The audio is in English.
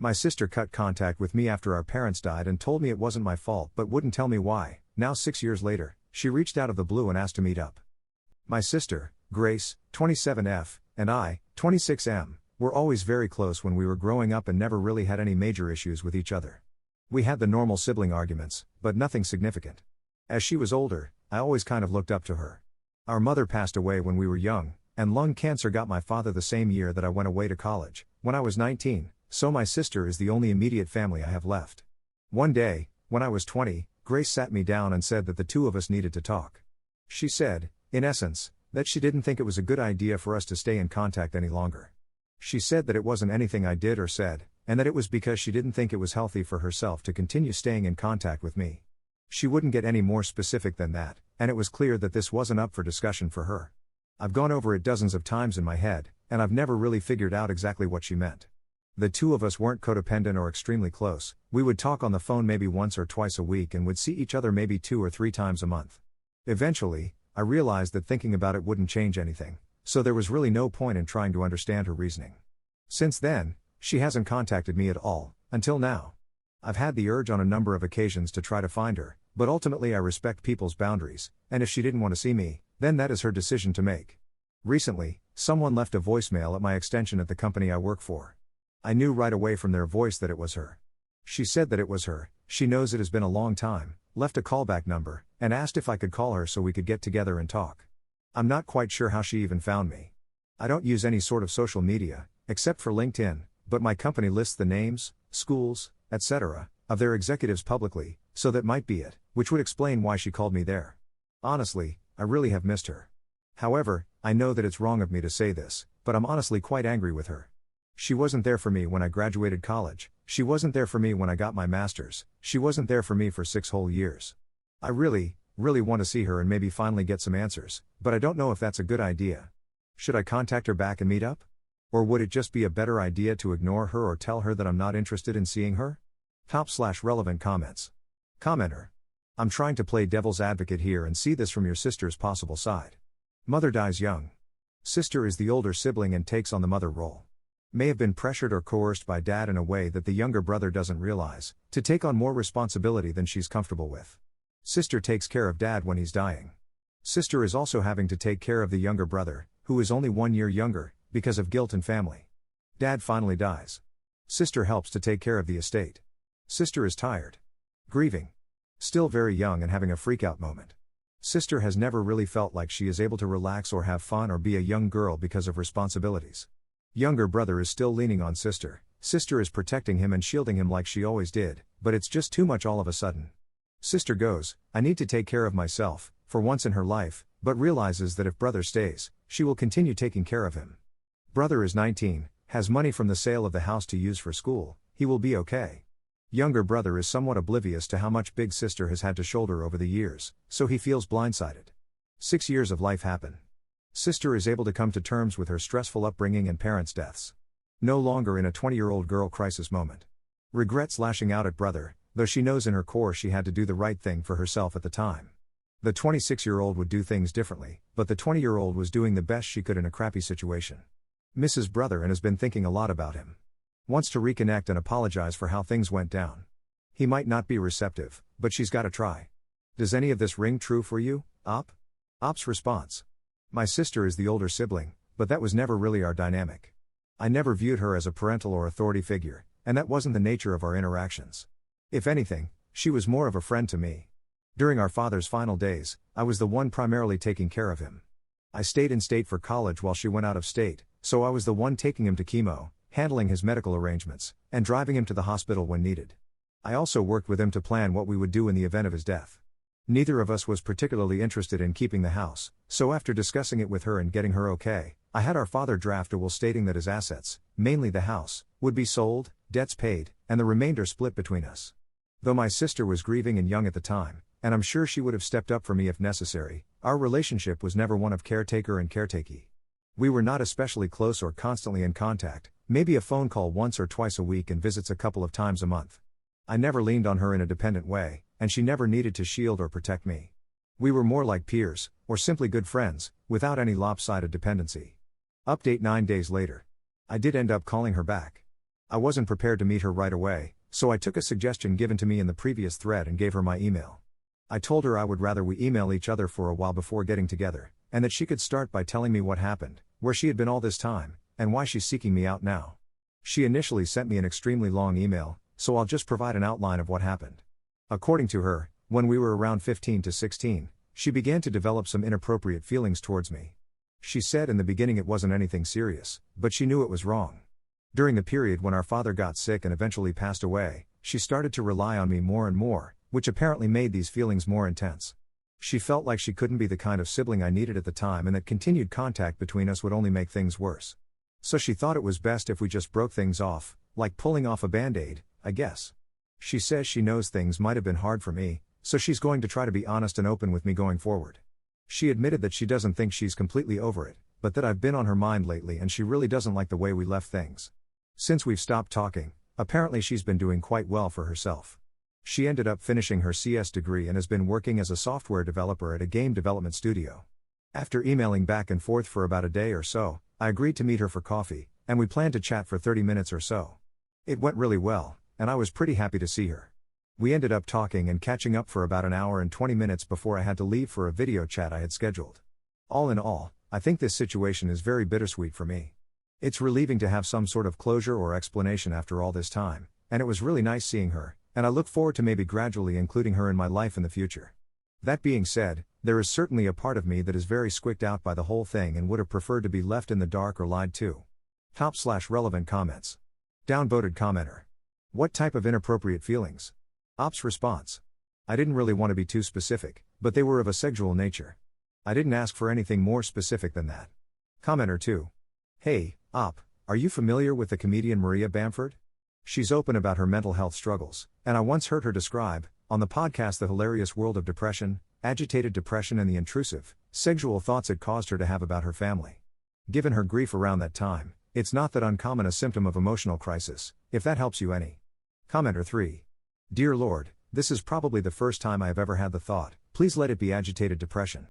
My sister cut contact with me after our parents died and told me it wasn't my fault but wouldn't tell me why. Now 6 years later, she reached out of the blue and asked to meet up. My sister, Grace, 27F, and I, 26M, were always very close when we were growing up and never really had any major issues with each other. We had the normal sibling arguments, but nothing significant. As she was older, I always kind of looked up to her. Our mother passed away when we were young, and lung cancer got my father the same year that I went away to college, when I was 19, so my sister is the only immediate family I have left. One day, when I was 20, Grace sat me down and said that the two of us needed to talk. She said, in essence, that she didn't think it was a good idea for us to stay in contact any longer. She said that it wasn't anything I did or said, and that it was because she didn't think it was healthy for herself to continue staying in contact with me. She wouldn't get any more specific than that, and it was clear that this wasn't up for discussion for her. I've gone over it dozens of times in my head, and I've never really figured out exactly what she meant. The two of us weren't codependent or extremely close. We would talk on the phone maybe once or twice a week and would see each other maybe 2 or 3 times a month. Eventually, I realized that thinking about it wouldn't change anything, so there was really no point in trying to understand her reasoning. Since then, she hasn't contacted me at all, until now. I've had the urge on a number of occasions to try to find her, but ultimately I respect people's boundaries, and if she didn't want to see me, then that is her decision to make. Recently, someone left a voicemail at my extension at the company I work for. I knew right away from their voice that it was her. She said that it was her, she knows it has been a long time, left a callback number, and asked if I could call her so we could get together and talk. I'm not quite sure how she even found me. I don't use any sort of social media, except for LinkedIn, but my company lists the names, schools, etc., of their executives publicly, so that might be it, which would explain why she called me there. Honestly, I really have missed her. However, I know that it's wrong of me to say this, but I'm honestly quite angry with her. She wasn't there for me when I graduated college, she wasn't there for me when I got my master's, she wasn't there for me for 6 whole years. I really want to see her and maybe finally get some answers, but I don't know if that's a good idea. Should I contact her back and meet up? Or would it just be a better idea to ignore her or tell her that I'm not interested in seeing her? /relevant comments. Commenter. I'm trying to play devil's advocate here and see this from your sister's possible side. Mother dies young. Sister is the older sibling and takes on the mother role. May have been pressured or coerced by dad in a way that the younger brother doesn't realize, to take on more responsibility than she's comfortable with. Sister takes care of dad when he's dying. Sister is also having to take care of the younger brother, who is only 1 year younger, because of guilt and family. Dad finally dies. Sister helps to take care of the estate. Sister is tired. Grieving. Still very young and having a freak-out moment. Sister has never really felt like she is able to relax or have fun or be a young girl because of responsibilities. Younger brother is still leaning on sister. Sister is protecting him and shielding him like she always did, but it's just too much all of a sudden. Sister goes, I need to take care of myself, for once in her life, but realizes that if brother stays, she will continue taking care of him. Brother is 19, has money from the sale of the house to use for school, he will be okay. Younger brother is somewhat oblivious to how much big sister has had to shoulder over the years, so he feels blindsided. 6 years of life happen. Sister is able to come to terms with her stressful upbringing and parents' deaths. No longer in a 20-year-old girl crisis moment. Regrets lashing out at brother, though she knows in her core she had to do the right thing for herself at the time. The 26-year-old would do things differently, but the 20-year-old was doing the best she could in a crappy situation. Misses brother and has been thinking a lot about him. Wants to reconnect and apologize for how things went down. He might not be receptive, but she's gotta try. Does any of this ring true for you, Op? Op's response. My sister is the older sibling, but that was never really our dynamic. I never viewed her as a parental or authority figure, and that wasn't the nature of our interactions. If anything, she was more of a friend to me. During our father's final days, I was the one primarily taking care of him. I stayed in state for college while she went out of state, so I was the one taking him to chemo, handling his medical arrangements, and driving him to the hospital when needed. I also worked with him to plan what we would do in the event of his death. Neither of us was particularly interested in keeping the house, so after discussing it with her and getting her okay, I had our father draft a will stating that his assets, mainly the house, would be sold, debts paid, and the remainder split between us. Though my sister was grieving and young at the time, and I'm sure she would have stepped up for me if necessary, our relationship was never one of caretaker and caretakee. We were not especially close or constantly in contact, maybe a phone call once or twice a week and visits a couple of times a month. I never leaned on her in a dependent way, and she never needed to shield or protect me. We were more like peers, or simply good friends, without any lopsided dependency. Update 9 days later. I did end up calling her back. I wasn't prepared to meet her right away, so I took a suggestion given to me in the previous thread and gave her my email. I told her I would rather we email each other for a while before getting together, and that she could start by telling me what happened, where she had been all this time, and why she's seeking me out now. She initially sent me an extremely long email, so I'll just provide an outline of what happened. According to her, when we were around 15 to 16, she began to develop some inappropriate feelings towards me. She said in the beginning it wasn't anything serious, but she knew it was wrong. During the period when our father got sick and eventually passed away, she started to rely on me more and more, which apparently made these feelings more intense. She felt like she couldn't be the kind of sibling I needed at the time and that continued contact between us would only make things worse. So she thought it was best if we just broke things off, like pulling off a band-aid, I guess. She says she knows things might have been hard for me, so she's going to try to be honest and open with me going forward. She admitted that she doesn't think she's completely over it, but that I've been on her mind lately and she really doesn't like the way we left things. Since we've stopped talking, apparently she's been doing quite well for herself. She ended up finishing her CS degree and has been working as a software developer at a game development studio. After emailing back and forth for about a day or so, I agreed to meet her for coffee, and we planned to chat for 30 minutes or so. It went really well, and I was pretty happy to see her. We ended up talking and catching up for about an hour and 20 minutes before I had to leave for a video chat I had scheduled. All in all, I think this situation is very bittersweet for me. It's relieving to have some sort of closure or explanation after all this time, and it was really nice seeing her, and I look forward to maybe gradually including her in my life in the future. That being said, there is certainly a part of me that is very squicked out by the whole thing and would have preferred to be left in the dark or lied to. Top/relevant comments. Downvoted commenter. What type of inappropriate feelings? Ops response. I didn't really want to be too specific, but they were of a sexual nature. I didn't ask for anything more specific than that. Commenter 2. Hey, Op, are you familiar with the comedian Maria Bamford? She's open about her mental health struggles, and I once heard her describe, on the podcast The Hilarious World of Depression, agitated depression and the intrusive, sexual thoughts it caused her to have about her family. Given her grief around that time, it's not that uncommon a symptom of emotional crisis, if that helps you any. Commenter 3. Dear Lord, this is probably the first time I have ever had the thought, please let it be agitated depression.